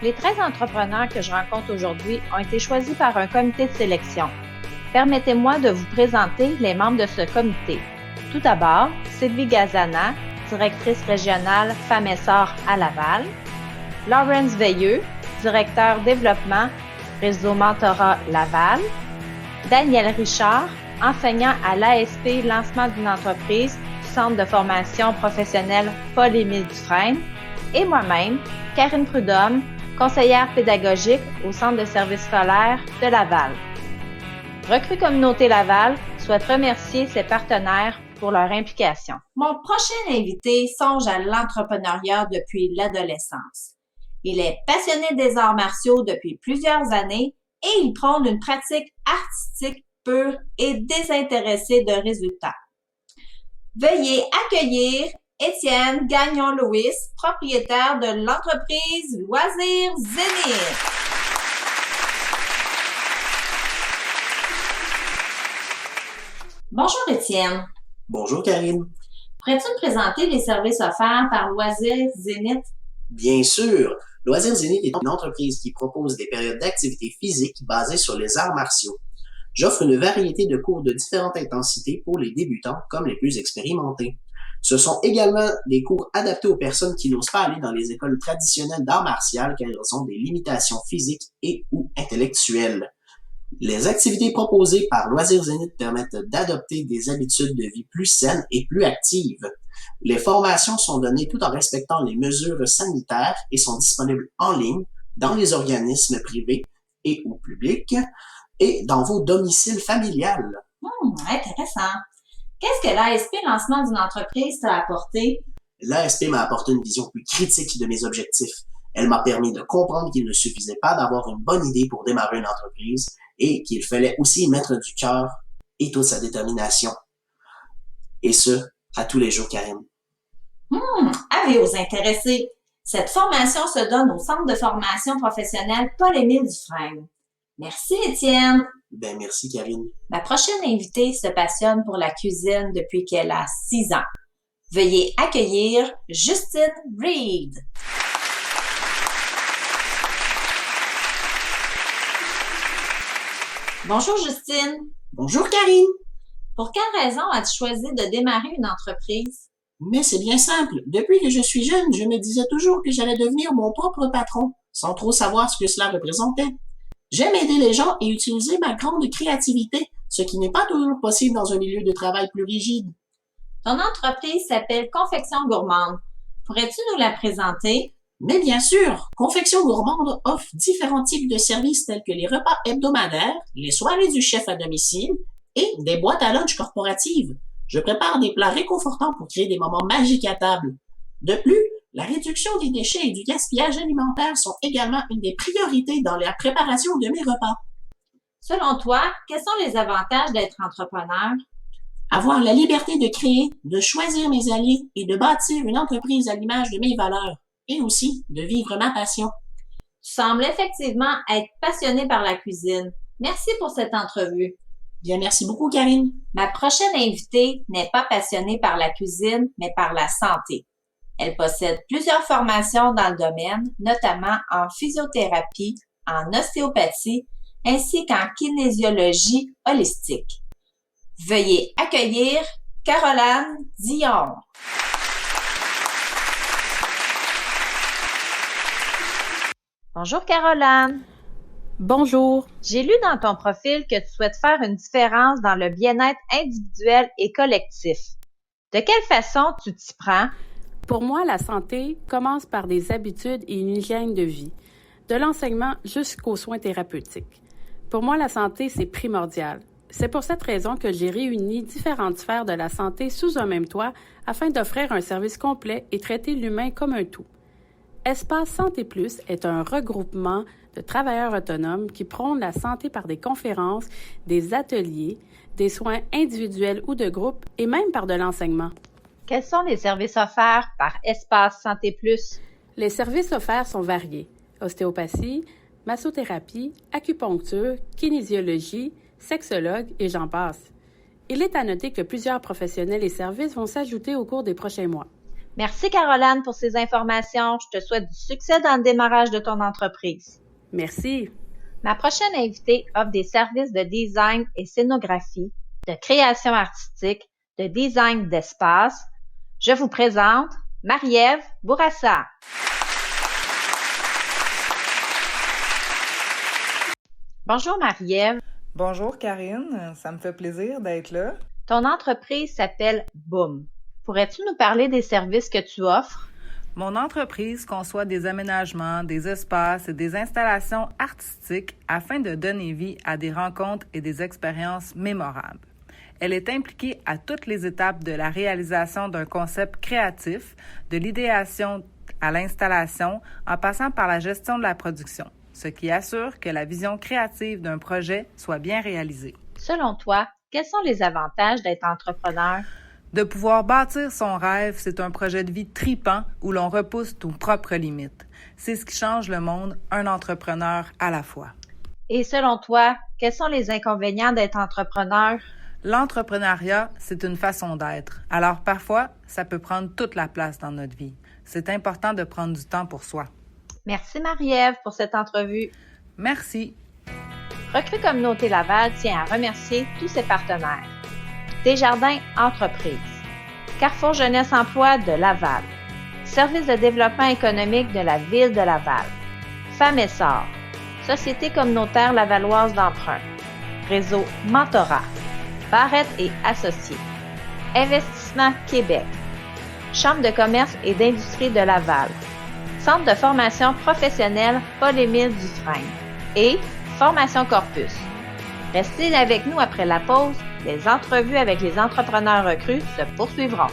Les 13 entrepreneurs que je rencontre aujourd'hui ont été choisis par un comité de sélection. Permettez-moi de vous présenter les membres de ce comité. Tout d'abord, Sylvie Gazana, directrice régionale Femmes Essor à Laval. Lawrence Veilleux, directeur développement Réseau Mentorat Laval. Daniel Richard, enseignant à l'ASP Lancement d'une entreprise du Centre de formation professionnelle Paul-Émile Dufresne. Et moi-même, Karine Prudhomme, conseillère pédagogique au Centre de services scolaires de Laval. Recrue Communauté Laval souhaite remercier ses partenaires pour leur implication. Mon prochain invité songe à l'entrepreneuriat depuis l'adolescence. Il est passionné des arts martiaux depuis plusieurs années et il prône une pratique artistique pure et désintéressée de résultats. Veuillez accueillir Étienne Gagnon-Louis, propriétaire de l'entreprise Loisirs Zénith. Bonjour Étienne. Bonjour Karine. Pourrais-tu me présenter les services offerts par Loisirs Zénith? Bien sûr. Loisirs Zénith est une entreprise qui propose des périodes d'activité physique basées sur les arts martiaux. J'offre une variété de cours de différentes intensités pour les débutants comme les plus expérimentés. Ce sont également des cours adaptés aux personnes qui n'osent pas aller dans les écoles traditionnelles d'art martial car elles ont des limitations physiques et ou intellectuelles. Les activités proposées par Loisirs Zénith permettent d'adopter des habitudes de vie plus saines et plus actives. Les formations sont données tout en respectant les mesures sanitaires et sont disponibles en ligne dans les organismes privés et ou publics et dans vos domiciles familiales. Intéressant. Qu'est-ce que l'ASP Lancement d'une entreprise t'a apporté? L'ASP m'a apporté une vision plus critique de mes objectifs. Elle m'a permis de comprendre qu'il ne suffisait pas d'avoir une bonne idée pour démarrer une entreprise et qu'il fallait aussi y mettre du cœur et toute sa détermination. Et ce, à tous les jours, Karine. Avis aux intéressés. Cette formation se donne au Centre de formation professionnelle Paul-Émile Dufresne. Merci, Étienne. Merci, Karine. Ma prochaine invitée se passionne pour la cuisine depuis qu'elle a 6 ans. Veuillez accueillir Justine Reed. Bonjour, Justine. Bonjour, Karine. Pour quelle raison as-tu choisi de démarrer une entreprise? Mais c'est bien simple. Depuis que je suis jeune, je me disais toujours que j'allais devenir mon propre patron, sans trop savoir ce que cela représentait. J'aime aider les gens et utiliser ma grande créativité, ce qui n'est pas toujours possible dans un milieu de travail plus rigide. Ton entreprise s'appelle Confection Gourmande. Pourrais-tu nous la présenter? Mais bien sûr, Confection Gourmande offre différents types de services tels que les repas hebdomadaires, les soirées du chef à domicile et des boîtes à lunch corporatives. Je prépare des plats réconfortants pour créer des moments magiques à table. De plus, la réduction des déchets et du gaspillage alimentaire sont également une des priorités dans la préparation de mes repas. Selon toi, quels sont les avantages d'être entrepreneur? Avoir la liberté de créer, de choisir mes alliés et de bâtir une entreprise à l'image de mes valeurs, et aussi de vivre ma passion. Tu sembles effectivement être passionné par la cuisine. Merci pour cette entrevue. Bien, merci beaucoup, Karine. Ma prochaine invitée n'est pas passionnée par la cuisine, mais par la santé. Elle possède plusieurs formations dans le domaine, notamment en physiothérapie, en ostéopathie, ainsi qu'en kinésiologie holistique. Veuillez accueillir Caroline Dion. Bonjour Caroline. Bonjour. J'ai lu dans ton profil que tu souhaites faire une différence dans le bien-être individuel et collectif. De quelle façon tu t'y prends? Pour moi, la santé commence par des habitudes et une hygiène de vie, de l'enseignement jusqu'aux soins thérapeutiques. Pour moi, la santé, c'est primordial. C'est pour cette raison que j'ai réuni différentes sphères de la santé sous un même toit afin d'offrir un service complet et traiter l'humain comme un tout. Espace Santé Plus est un regroupement de travailleurs autonomes qui prônent la santé par des conférences, des ateliers, des soins individuels ou de groupe et même par de l'enseignement. Quels sont les services offerts par Espace Santé Plus? Les services offerts sont variés. Ostéopathie, massothérapie, acupuncture, kinésiologie, sexologue et j'en passe. Il est à noter que plusieurs professionnels et services vont s'ajouter au cours des prochains mois. Merci Caroline pour ces informations. Je te souhaite du succès dans le démarrage de ton entreprise. Merci. Ma prochaine invitée offre des services de design et scénographie, de création artistique, de design d'espace. Je vous présente Marie-Ève Bourassa. Bonjour Marie-Ève. Bonjour Karine, ça me fait plaisir d'être là. Ton entreprise s'appelle Boom. Pourrais-tu nous parler des services que tu offres? Mon entreprise conçoit des aménagements, des espaces et des installations artistiques afin de donner vie à des rencontres et des expériences mémorables. Elle est impliquée à toutes les étapes de la réalisation d'un concept créatif, de l'idéation à l'installation, en passant par la gestion de la production, ce qui assure que la vision créative d'un projet soit bien réalisée. Selon toi, quels sont les avantages d'être entrepreneur? De pouvoir bâtir son rêve, c'est un projet de vie tripant où l'on repousse nos propres limites. C'est ce qui change le monde, un entrepreneur à la fois. Et selon toi, quels sont les inconvénients d'être entrepreneur? L'entrepreneuriat, c'est une façon d'être. Alors parfois, ça peut prendre toute la place dans notre vie. C'est important de prendre du temps pour soi. Merci Marie-Ève pour cette entrevue. Merci. Recrue Communauté Laval tient à remercier tous ses partenaires. Desjardins Entreprises, Carrefour Jeunesse Emploi de Laval, Service de développement économique de la Ville de Laval, Femmes Essor, Société communautaire lavalloise d'emprunt, Réseau Mentorat, Barrette et Associés, Investissement Québec, Chambre de commerce et d'industrie de Laval, Centre de formation professionnelle Paul-Émile Dufresne et Formation Corpus. Restez avec nous après la pause. Les entrevues avec les entrepreneurs recrues se poursuivront.